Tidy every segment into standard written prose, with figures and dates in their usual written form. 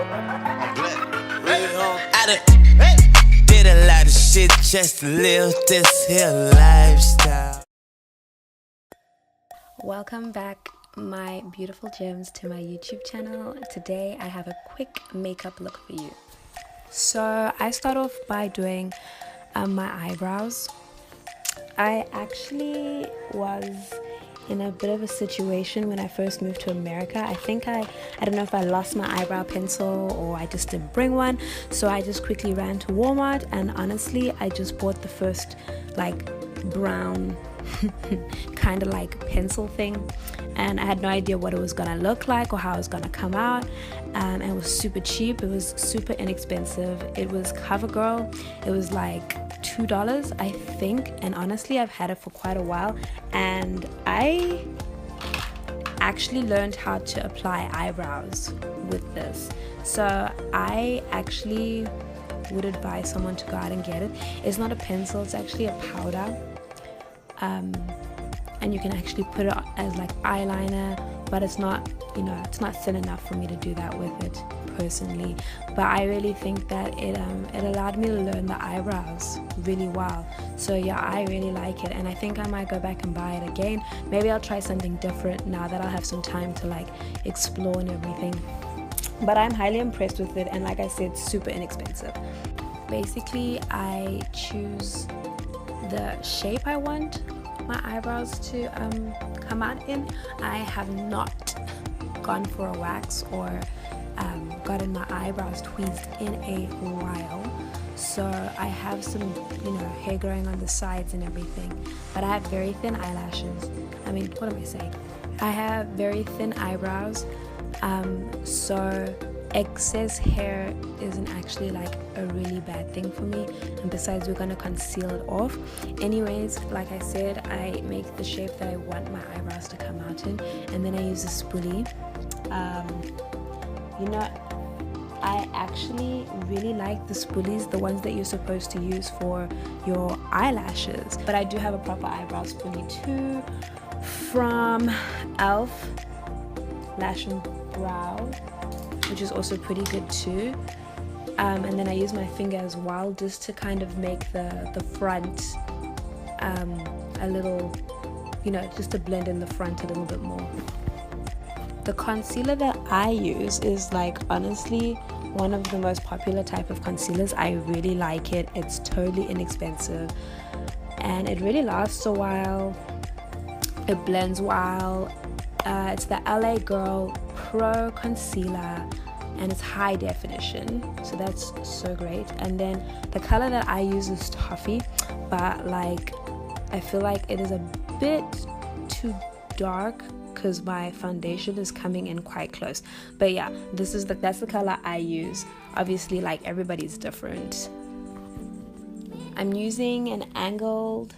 I did a lot of shit just to live this here lifestyle. Welcome back, my beautiful gems, to my YouTube channel. Today I have a quick makeup look for you. So I start off by doing my eyebrows. I actually was in a bit of a situation when I first moved to America. I think I don't know if I lost my eyebrow pencil or I just didn't bring one, so I just quickly ran to Walmart, and honestly I just bought the first like brown kind of like pencil thing, and I had no idea what it was gonna look like or how it was gonna come out. And it was super cheap, it was super inexpensive. It was CoverGirl. It was like $2 I think, and honestly I've had it for quite a while, and I actually learned how to apply eyebrows with this. So I actually would advise someone to go out and get it. It's not a pencil, it's actually a powder, and you can actually put it as like eyeliner, but it's not, you know, it's not thin enough for me to do that with it personally. But I really think that it allowed me to learn the eyebrows really well. So yeah, I really like it, and I think I might go back and buy it again. Maybe I'll try something different now that I'll have some time to like explore and everything. But I'm highly impressed with it, and like I said, super inexpensive. Basically I choose the shape I want my eyebrows to come out in. I have not gone for a wax or gotten my eyebrows tweezed in a while, so I have some, you know, hair growing on the sides and everything, but I have very thin eyelashes. I mean, what am I saying? I have very thin eyebrows, so excess hair isn't actually like a really bad thing for me, and besides we're gonna conceal it off anyways. Like I said, I make the shape that I want my eyebrows to come out in, and then I use a spoolie. You know, I actually really like the spoolies, the ones that you're supposed to use for your eyelashes, but I do have a proper eyebrow spoolie too from Elf Lash and Brow, which is also pretty good too. And then I use my finger as well, just to kind of make the front a little, you know, just to blend in the front a little bit more. The concealer that I use is like honestly one of the most popular type of concealers. I really like it. It's totally inexpensive and it really lasts a while. It blends well. It's the LA Girl Pro Concealer, and it's high definition, so that's so great. And then the color that I use is Toffee, but like I feel like it is a bit too dark because my foundation is coming in quite close. But yeah, that's the color I use. Obviously, like everybody's different. I'm using an angled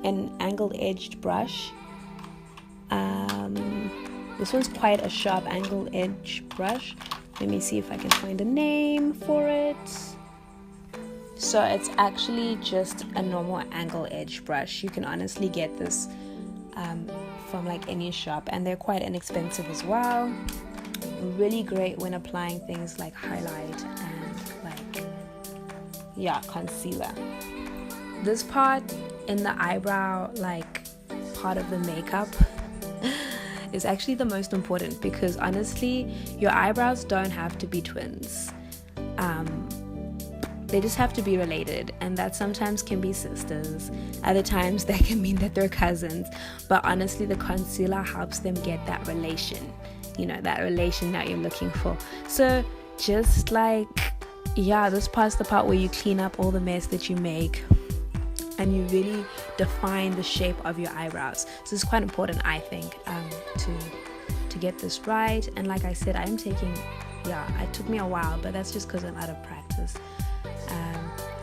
edged brush. This one's quite a sharp angled edge brush. Let me see if I can find a name for it. So it's actually just a normal angle edge brush. You can honestly get this from like any shop, and they're quite inexpensive as well. Really great when applying things like highlight and like, yeah, concealer. This part in the eyebrow, like part of the makeup, is actually the most important, because honestly your eyebrows don't have to be twins. They just have to be related, and that sometimes can be sisters, other times that can mean that they're cousins, but honestly the concealer helps them get that relation, you know, that relation that you're looking for. So just like, yeah, this part's the part where you clean up all the mess that you make and you really define the shape of your eyebrows. So it's quite important, I think, to get this right. And like I said, I'm taking, yeah, it took me a while, but that's just because I'm out of practice.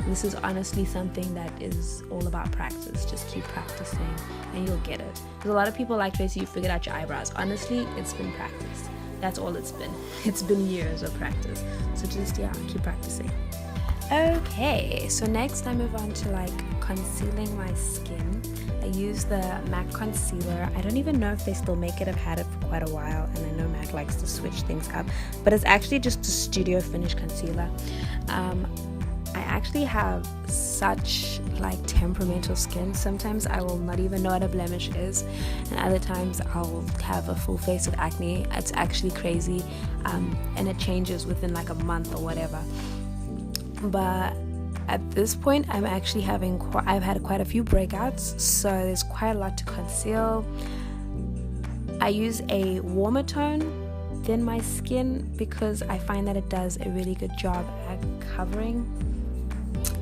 This is honestly something that is all about practice. Just keep practicing and you'll get it. There's a lot of people like, Tracy, you figured out your eyebrows. Honestly, it's been practice. That's all it's been. It's been years of practice. So just, yeah, keep practicing. Okay, so next I move on to like concealing my skin. I use the MAC concealer. I don't even know if they still make it. I've had it for quite a while, and I know MAC likes to switch things up, but it's actually just a studio finish concealer. I actually have such like temperamental skin. Sometimes I will not even know what a blemish is, and other times I'll have a full face of acne. It's actually crazy, and it changes within like a month or whatever. But at this point, I'm actually I've had quite a few breakouts, so there's quite a lot to conceal. I use a warmer tone than my skin because I find that it does a really good job at covering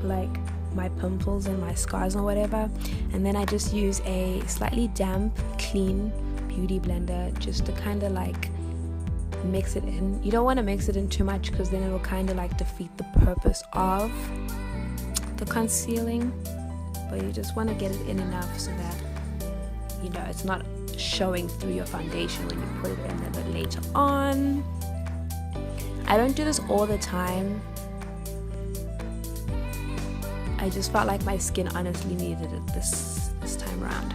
like my pimples and my scars or whatever. And then I just use a slightly damp, clean beauty blender just to kind of like mix it in. You don't want to mix it in too much because then it will kind of like defeat the purpose of the concealing, but you just want to get it in enough so that you know it's not showing through your foundation when you put it in a bit later on. I don't do this all the time. I just felt like my skin honestly needed it this time around.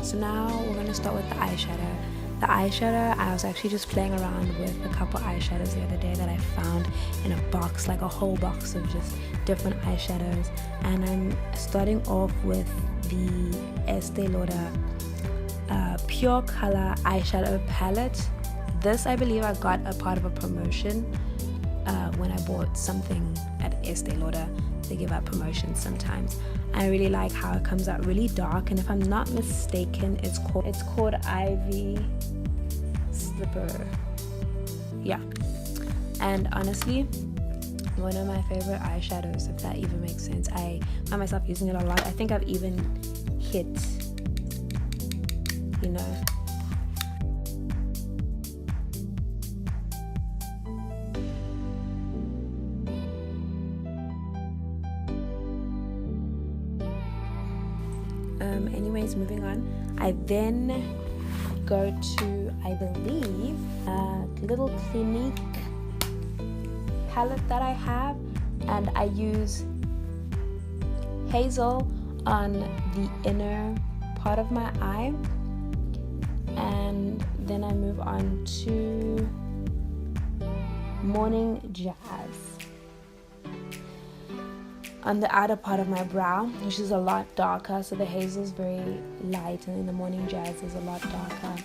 So now we're going to start with the eyeshadow. The eyeshadow, I was actually just playing around with a couple eyeshadows the other day that I found in a box, like a whole box of just different eyeshadows. And I'm starting off with the Estee Lauder Pure Color eyeshadow palette. This, I believe, I got a part of a promotion when I bought something at Estee Lauder. They give out promotions sometimes. I really like how it comes out really dark, and if I'm not mistaken, it's called Ivy Slipper. Yeah, and honestly, one of my favorite eyeshadows, if that even makes sense. I find myself using it a lot. I think I've even hit, you know, anyways, moving on. I then go to, I believe, a little Clinique palette that I have, and I use Hazel on the inner part of my eye, and then I move on to Morning Jazz on the outer part of my brow, which is a lot darker. So the Hazel is very light, and then the Morning Jazz is a lot darker.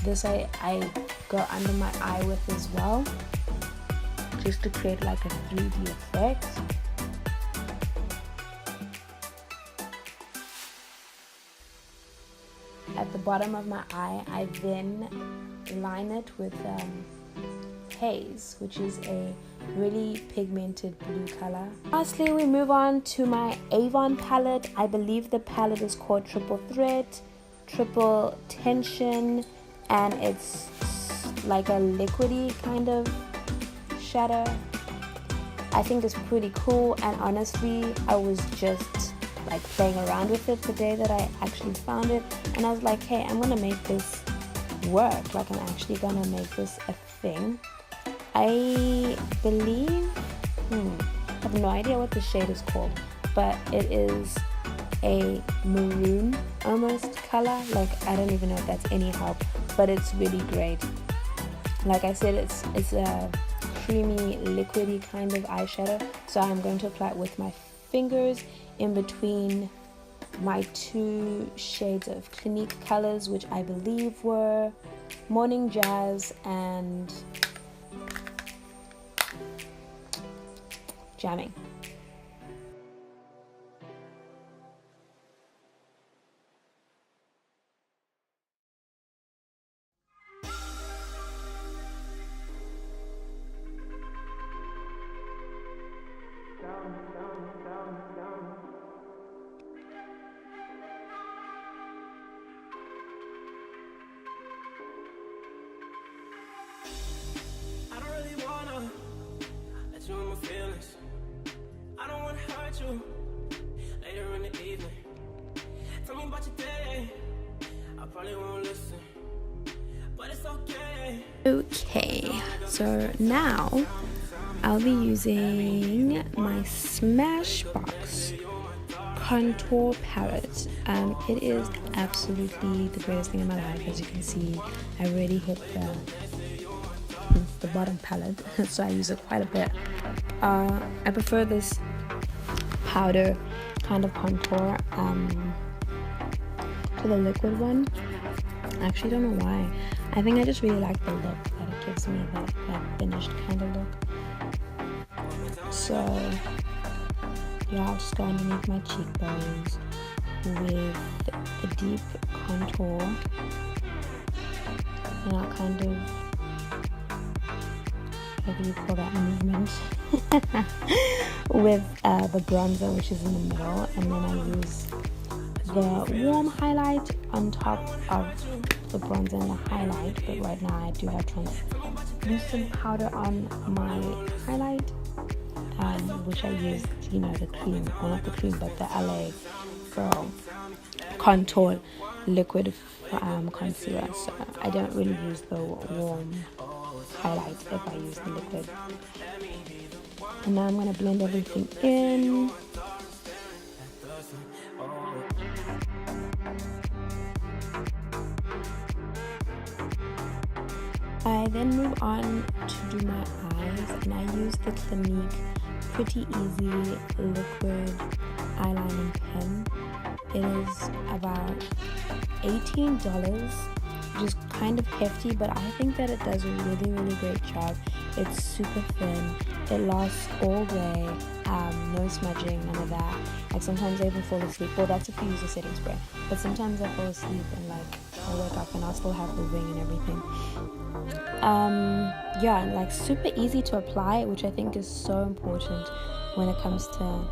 This I go under my eye with as well, just to create like a 3D effect. At the bottom of my eye, I then line it with Haze, which is a really pigmented blue color. Lastly, we move on to my Avon palette. I believe the palette is called Triple Threat, Triple Tension, and it's like a liquidy kind of shadow. I think it's pretty cool, and honestly, I was just like playing around with it the day that I actually found it, and I was like, hey, I'm gonna make this work. Like, I'm actually gonna make this a thing. I believe, I have no idea what the shade is called, but it is a maroon almost color. Like, I don't even know if that's any help, but it's really great. Like I said, it's a creamy liquidy kind of eyeshadow, so I'm going to apply it with my fingers in between my two shades of Clinique colors, which I believe were Morning Jazz and Jamming. you in my feelings. I don't wanna hurt you. Later in the evening, tell me about your day. I probably won't listen, but it's okay. Okay, so now I'll be using my Smashbox contour palette. It is absolutely the greatest thing in my life. As you can see, I already hit the bottom palette, so I use it quite a bit. I prefer this powder kind of contour to the liquid one. I actually don't know why. I think I just really like the look that it gives me, that finished kind of look. So yeah, I'll just go underneath my cheekbones with the deep contour, and I'll kind of, whatever you call that movement, with the bronzer, which is in the middle, and then I use the warm highlight on top of the bronzer and the highlight. But right now I do have translucent powder on my highlight, which I used, you know, the cream, well not the cream, but the LA Girl contour liquid concealer. So I don't really use the warm highlight if I use the liquid. And now I'm going to blend everything in. I then move on to do my eyes, and I use the Clinique Pretty Easy liquid eyelining pen. It is about $18, which is kind of hefty, but I think that it does a really, really great job. It's super thin, it lasts all day, no smudging, none of that. Like sometimes I even fall asleep. Well, that's if you use a setting spray, but sometimes I fall asleep and like I wake up and I'll still have the wing and everything. Yeah, like super easy to apply, which I think is so important when it comes to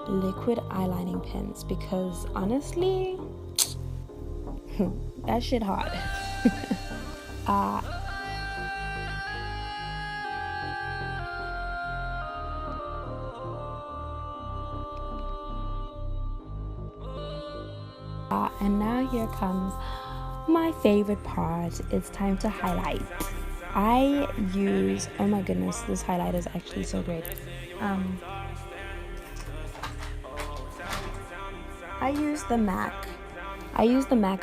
liquid eyelining pens, because honestly that shit hard. And now here comes my favorite part. It's time to highlight. I use, oh my goodness, this highlight is actually so great. I use the MAC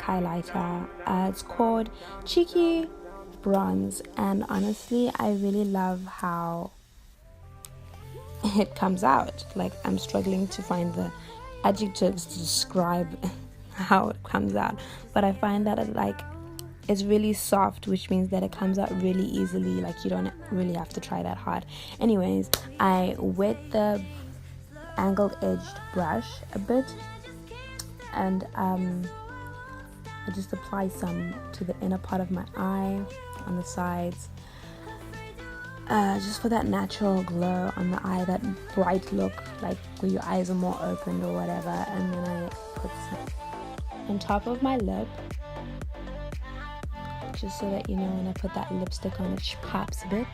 highlighter. It's called Cheeky Bronze, and honestly I really love how it comes out. Like, I'm struggling to find the adjectives to describe how it comes out, but I find that it's really soft, which means that it comes out really easily. Like, you don't really have to try that hard. Anyways, I wet the angled edged brush a bit, and I just apply some to the inner part of my eye, on the sides, just for that natural glow on the eye, that bright look, like where your eyes are more opened or whatever. And then I put some on top of my lip, just so that, you know, when I put that lipstick on, it pops a bit.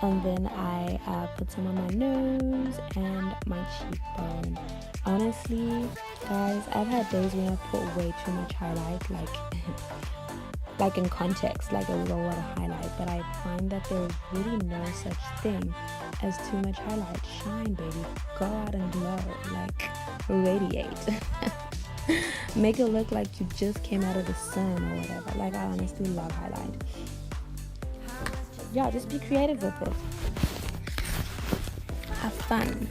And then I put some on my nose and my cheekbone. Honestly, guys, I've had days when I've put way too much highlight, like in context, like a lot of highlight, but I find that there's really no such thing as too much highlight. Shine, baby. Go out and glow, like radiate. Make it look like you just came out of the sun or whatever. Like, I honestly love highlight. Yeah, just be creative with it. Have fun.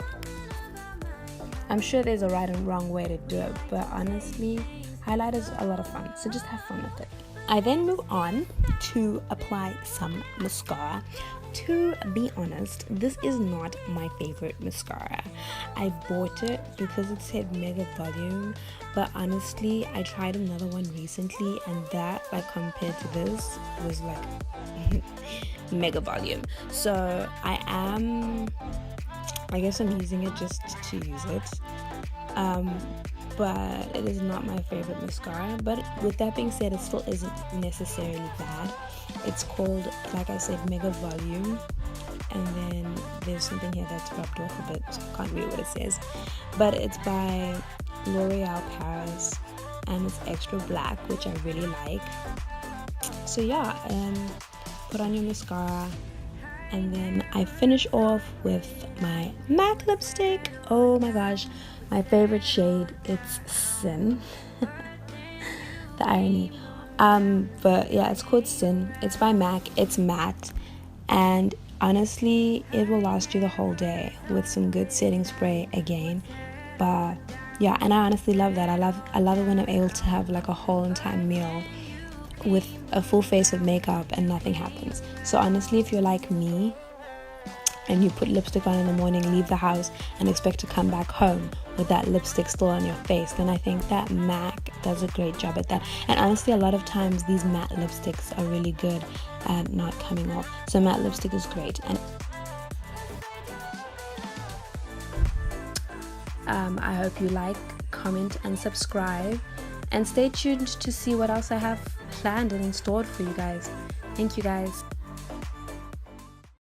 I'm sure there's a right and wrong way to do it, but honestly, highlight is a lot of fun, so just have fun with it. I then move on to apply some mascara. To be honest, this is not my favorite mascara. I bought it because it said Mega Volume, but honestly, I tried another one recently, and that, like, compared to this, was like Mega Volume. So I guess I'm using it just to use it. But it is not my favorite mascara. But with that being said, it still isn't necessarily bad. It's called, like I said, Mega Volume. and then there's something here that's rubbed off a bit, so I can't read what it says, but it's by L'Oreal Paris and it's extra black, which I really like. So yeah, put on your mascara, and then I finish off with my MAC lipstick. Oh my gosh, my favorite shade, it's Sin. The irony. But yeah, it's called Sin. It's by MAC. It's matte, and honestly it will last you the whole day with some good setting spray again. But yeah, and I honestly love that. I love it when I'm able to have like a whole entire meal with a full face of makeup and nothing happens. So honestly, if you're like me and you put lipstick on in the morning, leave the house and expect to come back home with that lipstick still on your face, then I think that MAC does a great job at that. And honestly, a lot of times these matte lipsticks are really good at not coming off. So matte lipstick is great. And I hope you like, comment and subscribe, and stay tuned to see what else I have planned and installed for you guys. Thank you guys.